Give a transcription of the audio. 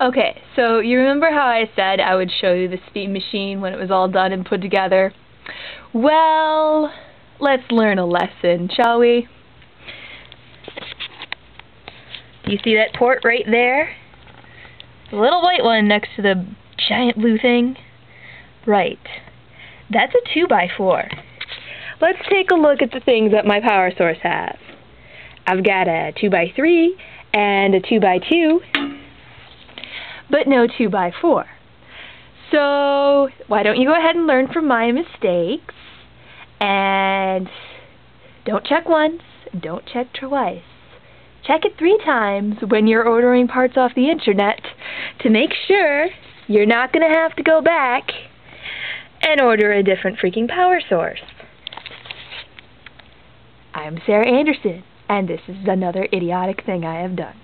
Okay, so you remember how I said I would show you the speed machine when it was all done and put together? Well, let's learn a lesson, shall we? Do you see that port right there? The little white one next to the giant blue thing? Right. That's a 2x4. Let's take a look at the things that my power source has. I've got a 2x3 and a 2x2, but no 2x4. So why don't you go ahead and learn from my mistakes, and don't check once, don't check twice. Check it 3 times when you're ordering parts off the internet to make sure you're not going to have to go back and order a different freaking power source. I'm Sarah Anderson, and this is another idiotic thing I have done.